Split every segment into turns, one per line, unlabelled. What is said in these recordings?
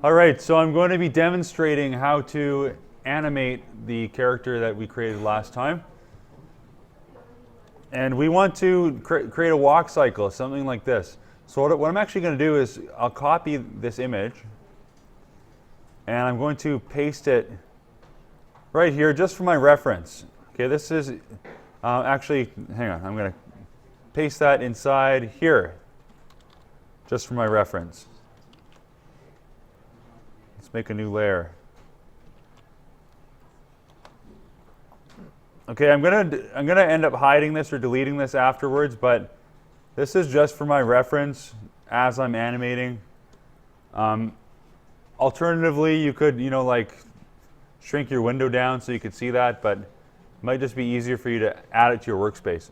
All right, so I'm going to be demonstrating how to animate the character that we created last time. And we want to create a walk cycle, something like this. So what I'm actually going to do is I'll copy this image and I'm going to paste it right here just for my reference. Okay, this is actually, hang on, I'm going to paste that inside here just for my reference. Let's make a new layer. Okay, I'm gonna end up hiding this or deleting this afterwards, but this is just for my reference as I'm animating. Alternatively, you could, like shrink your window down so you could see that, but it might just be easier for you to add it to your workspace.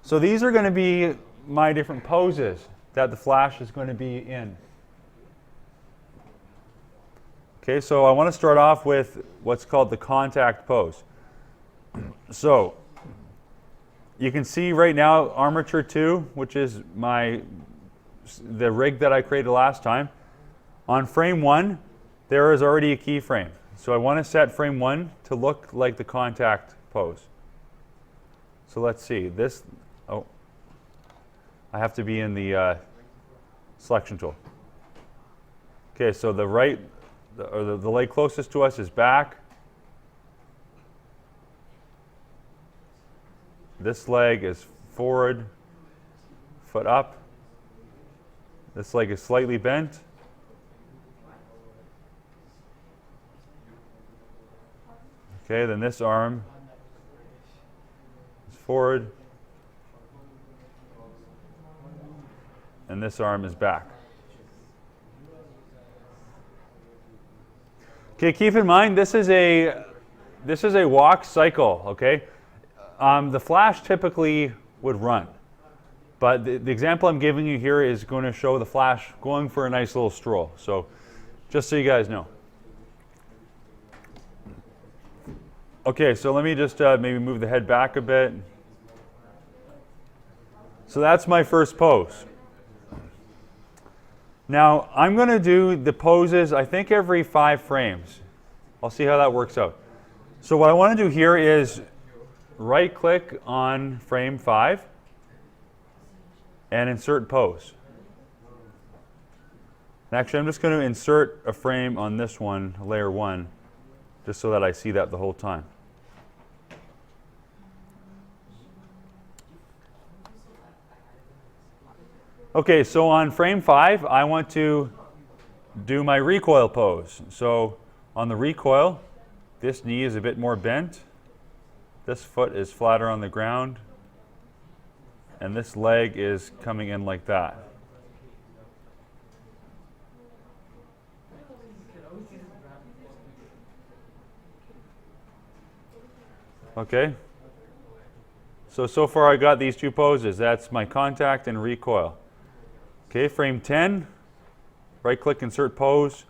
So these are going to be my different poses that the flash is going to be in. Okay, so I want to start off with what's called the contact pose. So you can see right now armature 2, which is the rig that I created last time. On frame 1, there is already a keyframe. So I want to set frame 1 to look like the contact pose. So let's see. I have to be in the selection tool. Okay, so the leg closest to us is back. This leg is forward, foot up. This leg is slightly bent. Okay, then this arm is forward, and this arm is back. Okay, keep in mind this is a walk cycle. Okay. The flash typically would run, but the example I'm giving you here is going to show the flash going for a nice little stroll. So just so you guys know. Okay, so let me just maybe move the head back a bit. So that's my first pose. Now I'm going to do the poses, I think, every 5 frames. I'll see how that works out. So what I want to do here is right-click on frame 5 and insert pose. And actually, I'm just going to insert a frame on this one, layer 1, just so that I see that the whole time. Okay, so on frame 5, I want to do my recoil pose. So on the recoil, this knee is a bit more bent. This foot is flatter on the ground, and this leg is coming in like that. Okay. So far I got these 2 poses. That's my contact and recoil. Okay, frame 10, right-click, insert pose.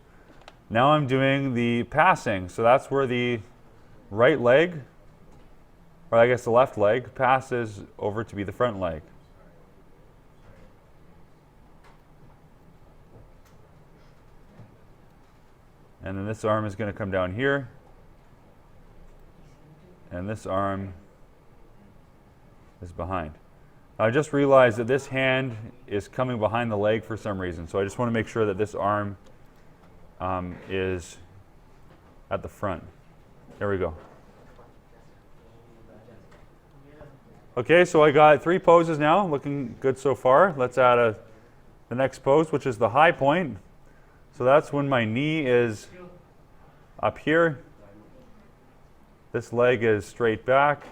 Now I'm doing the passing. So that's where the right leg, or I guess the left leg, passes over to be the front leg. And then this arm is going to come down here. And this arm is behind. I just realized that this hand is coming behind the leg for some reason. So I just want to make sure that this arm is at the front. There we go. Okay, so I got 3 poses now, looking good so far. Let's add the next pose, which is the high point. So that's when my knee is up here. This leg is straight back.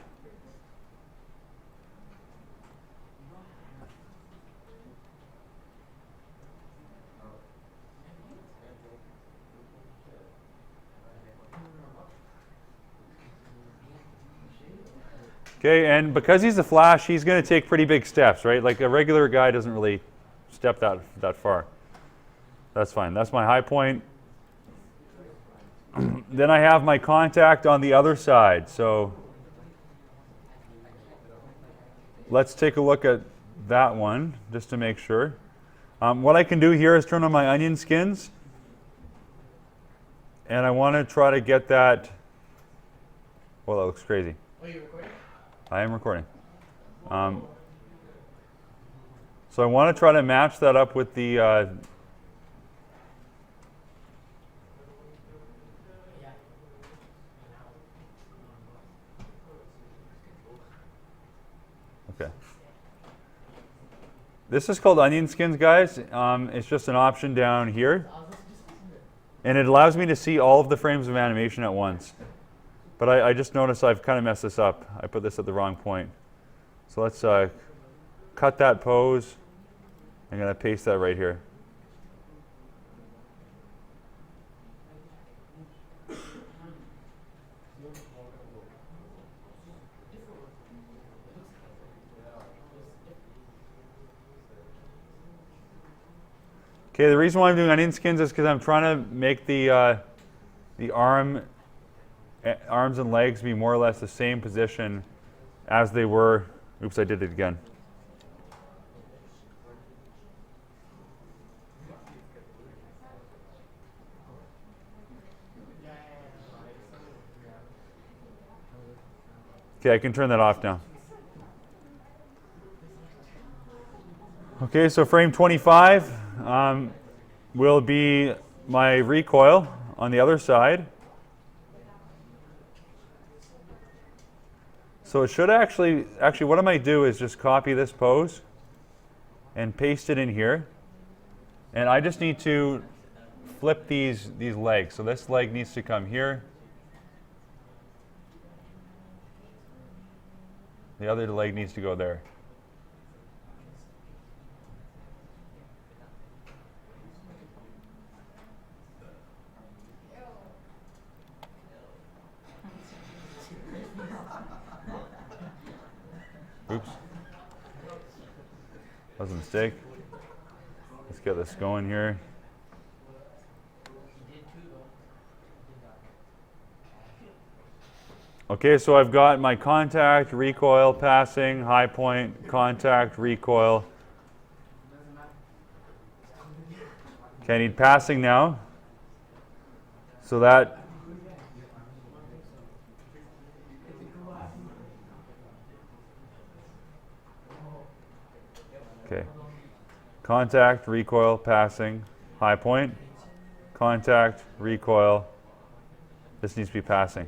Okay, and because he's a flash, he's going to take pretty big steps, right? Like a regular guy doesn't really step that far. That's fine. That's my high point. Then I have my contact on the other side. So let's take a look at that one just to make sure. What I can do here is turn on my onion skins. And I want to try to get that. Well, that looks crazy.
Oh, you're recording?
I am recording. So I want to try to match that up with the. Okay. This is called onion skins, guys. It's just an option down here. And it allows me to see all of the frames of animation at once. But I just noticed I've kind of messed this up. I put this at the wrong point. So let's cut that pose. I'm going to paste that right here. Okay, the reason why I'm doing onion skins is because I'm trying to make the arms and legs be more or less the same position as they were. Oops, I did it again. Okay, I can turn that off now. Okay, so frame 25 will be my recoil on the other side. So it should actually what I might do is just copy this pose and paste it in here. And I just need to flip these legs. So this leg needs to come here. The other leg needs to go there. Oops. That was a mistake. Let's get this going here. Okay, so I've got my contact, recoil, passing, high point, contact, recoil. Okay, I need passing now. So that. Okay. Contact, recoil, passing, high point, contact, recoil. This needs to be passing.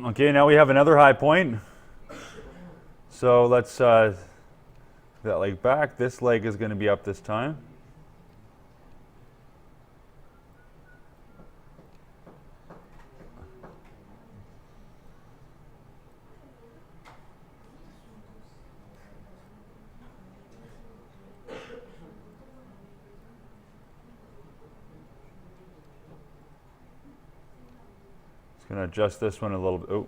Okay, now we have another high point. So let's that leg back. This leg is going to be up this time. Going to adjust this one a little bit. Oh.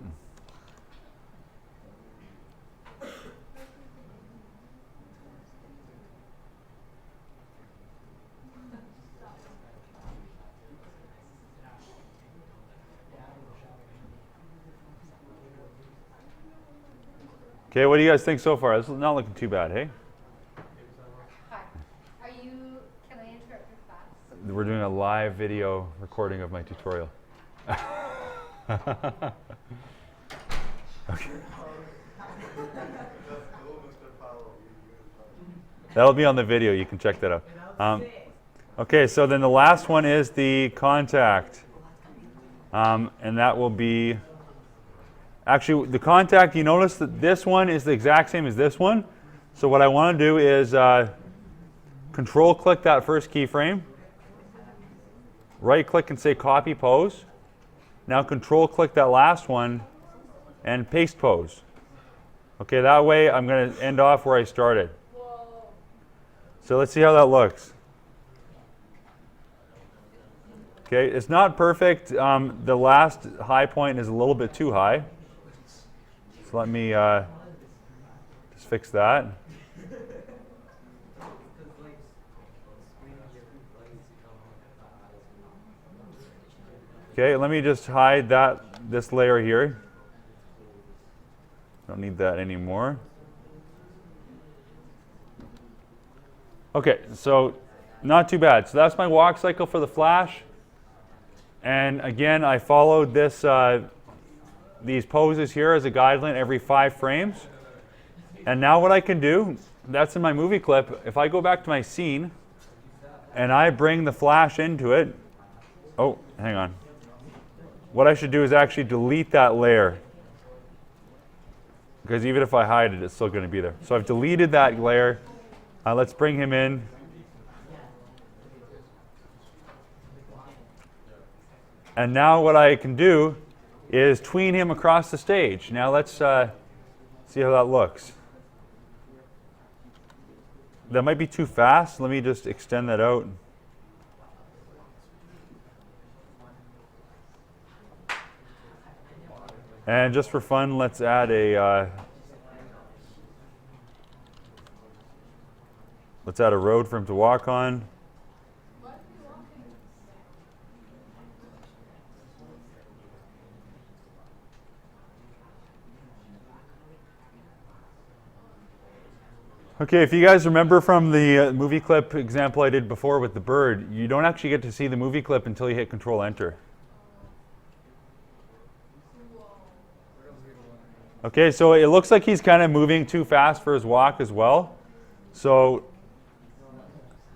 Okay, what do you guys think so far? This is not looking too bad, hey?
Hi. Can I interrupt your class?
We're doing a live video recording of my tutorial. Okay. That'll be on the video. You can check that out. Okay, so then the last one is the contact. And that will be... Actually, the contact, you notice that this one is the exact same as this one. So what I want to do is control-click that first keyframe. Right-click and say copy pose. Now control-click that last one and paste pose. Okay, that way I'm going to end off where I started. So let's see how that looks. Okay, it's not perfect. The last high point is a little bit too high. So let me just fix that. Okay, let me just hide this layer here. Don't need that anymore. Okay, so not too bad. So that's my walk cycle for the flash. And again, I followed these poses here as a guideline every 5 frames. And now what I can do, that's in my movie clip, if I go back to my scene and I bring the flash into it, oh, hang on. What I should do is actually delete that layer. Because even if I hide it, it's still going to be there. So I've deleted that layer. Let's bring him in. And now what I can do is tween him across the stage. Now let's see how that looks. That might be too fast. Let me just extend that out. And just for fun, let's add a road for him to walk on. Okay, if you guys remember from the movie clip example I did before with the bird, you don't actually get to see the movie clip until you hit Control-Enter. Okay, so it looks like he's kind of moving too fast for his walk as well. So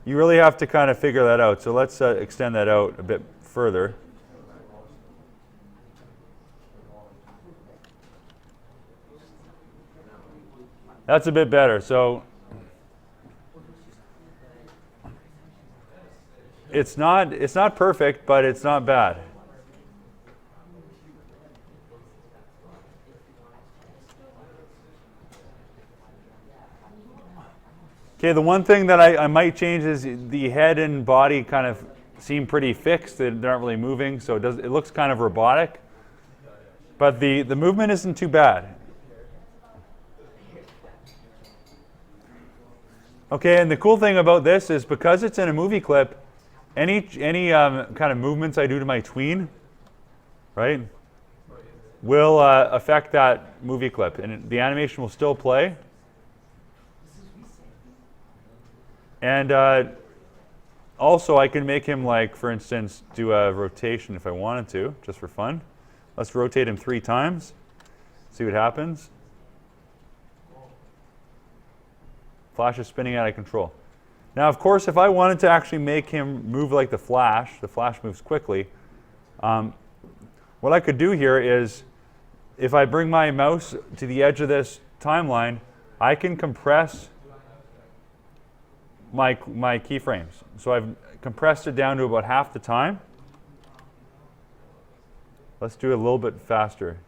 you really have to kind of figure that out. So let's extend that out a bit further. That's a bit better. So it's not perfect, but it's not bad. Okay, the one thing that I might change is the head and body kind of seem pretty fixed. They're not really moving, so it looks kind of robotic. But the movement isn't too bad. Okay, and the cool thing about this is because it's in a movie clip, any kind of movements I do to my tween, right, will affect that movie clip, and the animation will still play. And also, I can make him, like, for instance, do a rotation if I wanted to, just for fun. Let's rotate him 3 times, see what happens. Flash is spinning out of control. Now, of course, if I wanted to actually make him move like the Flash moves quickly, what I could do here is, if I bring my mouse to the edge of this timeline, I can compress my keyframes. So I've compressed it down to about half the time. Let's do it a little bit faster.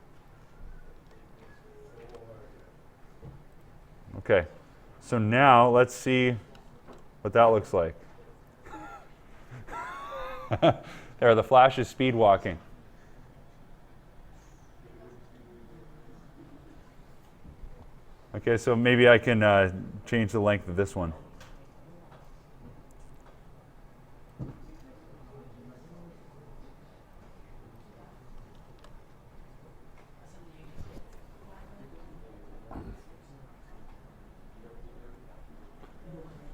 Okay, so now let's see what that looks like. There, the Flash is speed walking. Okay, so maybe I can change the length of this one.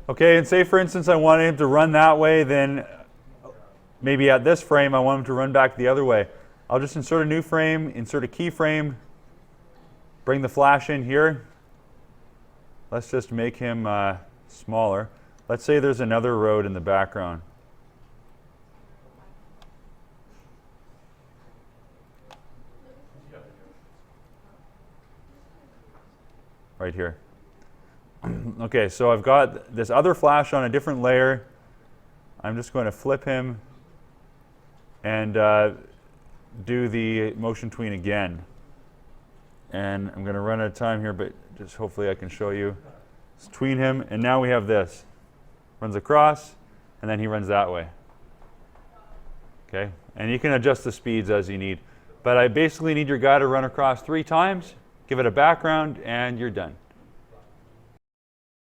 Okay, and say for instance I wanted him to run that way, then maybe at this frame I want him to run back the other way. I'll just insert a new frame, insert a keyframe, bring the Flash in here. Let's just make him smaller. Let's say there's another road in the background. Right here. Okay, so I've got this other Flash on a different layer. I'm just going to flip him and do the motion tween again. And I'm going to run out of time here, but just hopefully I can show you. Let's tween him, and now we have this. Runs across, and then he runs that way. Okay, and you can adjust the speeds as you need. But I basically need your guy to run across 3 times, give it a background, and you're done.